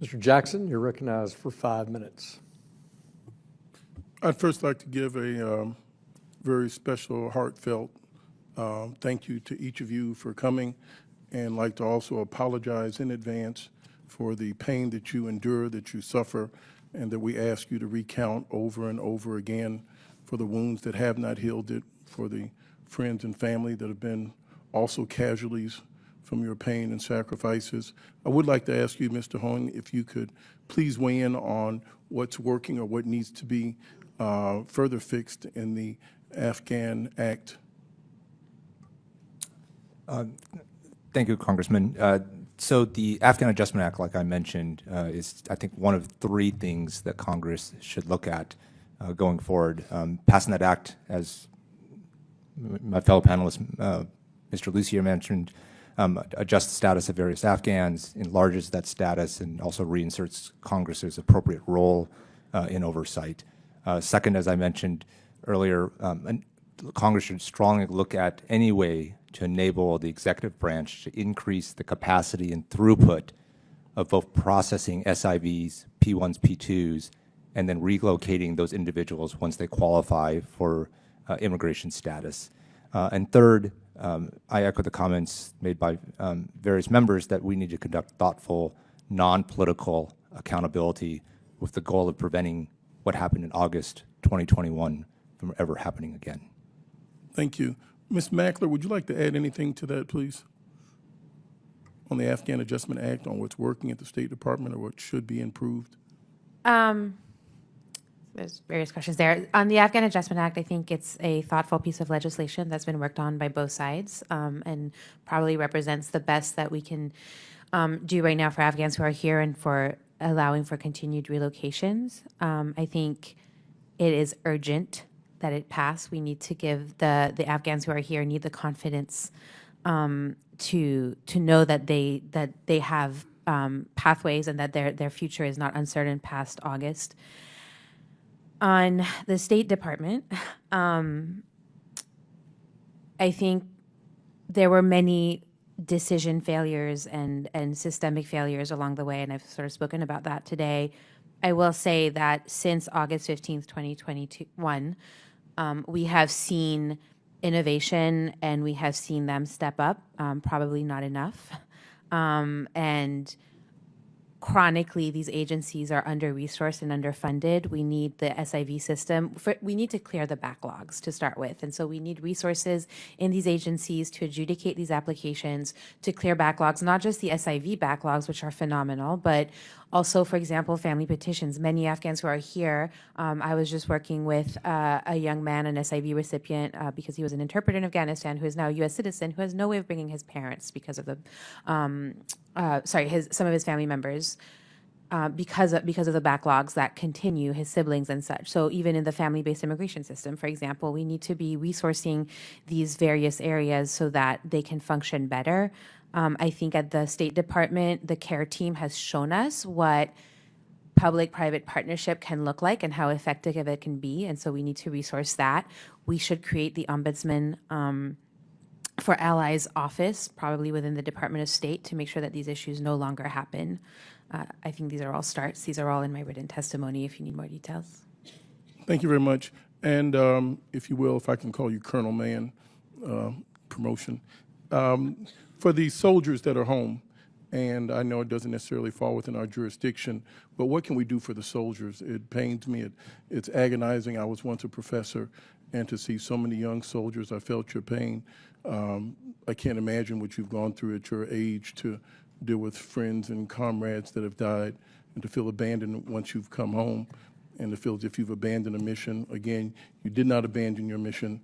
Mr. Jackson, you're recognized for 5 minutes. I'd first like to give a very special, heartfelt thank you to each of you for coming, and like to also apologize in advance for the pain that you endure, that you suffer, and that we ask you to recount over and over again, for the wounds that have not healed it, for the friends and family that have been also casualties from your pain and sacrifices. I would like to ask you, Mr. Hong, if you could please weigh in on what's working or what needs to be further fixed in the Afghan Act. Thank you, Congressman. So the Afghan Adjustment Act, like I mentioned, is, I think, one of 3 things that Congress should look at going forward. Passing that act, as my fellow panelist, Mr. Lucier mentioned, adjusts the status of various Afghans, enlarges that status, and also reinserts Congress's appropriate role in oversight. Second, as I mentioned earlier, Congress should strongly look at any way to enable the executive branch to increase the capacity and throughput of both processing SIVs, P1s, P2s, and then relocating those individuals once they qualify for immigration status. And third, I echo the comments made by various members that we need to conduct thoughtful, non-political accountability with the goal of preventing what happened in August 2021 from ever happening again. Thank you. Ms. Mackler, would you like to add anything to that, please? On the Afghan Adjustment Act, on what's working at the State Department or what should be improved? There's various questions there. On the Afghan Adjustment Act, I think it's a thoughtful piece of legislation that's been worked on by both sides, and probably represents the best that we can do right now for Afghans who are here and for allowing for continued relocations. I think it is urgent that it pass. We need to give the Afghans who are here need the confidence to know that they have pathways and that their future is not uncertain past August. On the State Department, I think there were many decision failures and systemic failures along the way, and I've sort of spoken about that today. I will say that since August 15th, 2021, we have seen innovation and we have seen them step up, probably not enough. And chronically, these agencies are under-resourced and underfunded. We need the SIV system. We need to clear the backlogs to start with. And so we need resources in these agencies to adjudicate these applications, to clear backlogs, not just the SIV backlogs, which are phenomenal, but also, for example, family petitions. Many Afghans who are here, I was just working with a young man, an SIV recipient, because he was an interpreter in Afghanistan, who is now a U.S. citizen, who has no way of bringing his parents because of the, some of his family members, because of the backlogs that continue, his siblings and such. So even in the family-based immigration system, for example, we need to be resourcing these various areas so that they can function better. I think at the State Department, the CARE team has shown us what public-private partnership can look like and how effective it can be, and so we need to resource that. We should create the Ombudsman for Allies office, probably within the Department of State, to make sure that these issues no longer happen. I think these are all starts. These are all in my written testimony if you need more details. Thank you very much. And if you will, if I can call you Colonel Mann, promotion. For the soldiers that are home, and I know it doesn't necessarily fall within our jurisdiction, but what can we do for the soldiers? It pains me. It's agonizing. I was once a professor, and to see so many young soldiers, I felt your pain. I can't imagine what you've gone through at your age to deal with friends and comrades that have died, and to feel abandoned once you've come home, and to feel as if you've abandoned a mission. Again, you did not abandon your mission.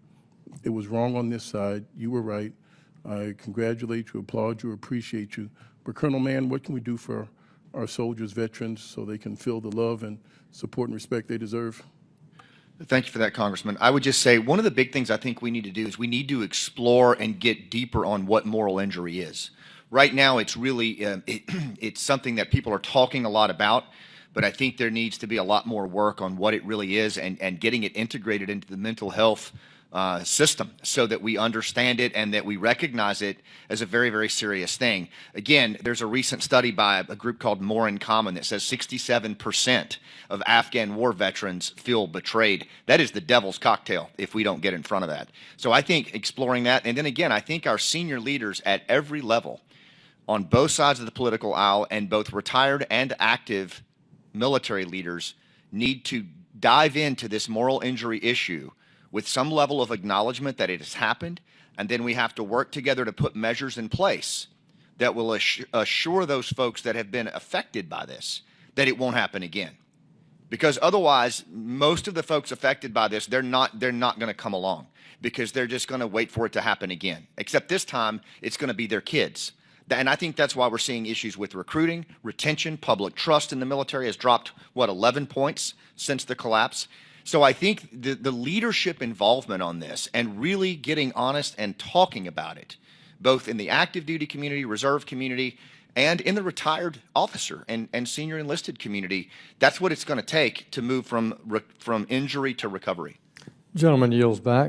It was wrong on this side. You were right. I congratulate you, applaud you, appreciate you. But Colonel Mann, what can we do for our soldiers, veterans, so they can feel the love and support and respect they deserve? Thank you for that, Congressman. I would just say one of the big things I think we need to do is we need to explore and get deeper on what moral injury is. Right now, it's really, it's something that people are talking a lot about, but I think there needs to be a lot more work on what it really is and getting it integrated into the mental health system so that we understand it and that we recognize it as a very, very serious thing. Again, there's a recent study by a group called More in Common that says 67% of Afghan war veterans feel betrayed. That is the devil's cocktail if we don't get in front of that. So I think exploring that, and then again, I think our senior leaders at every level on both sides of the political aisle and both retired and active military leaders need to dive into this moral injury issue with some level of acknowledgement that it has happened, and then we have to work together to put measures in place that will assure those folks that have been affected by this that it won't happen again. Because otherwise, most of the folks affected by this, they're not going to come along because they're just going to wait for it to happen again. Except this time, it's going to be their kids. And I think that's why we're seeing issues with recruiting, retention, public trust in the military has dropped, 11 points since the collapse. So I think the leadership involvement on this and really getting honest and talking about it, both in the active duty community, reserve community, and in the retired officer and senior enlisted community, that's what it's going to take to move from injury to recovery. Gentleman yields back.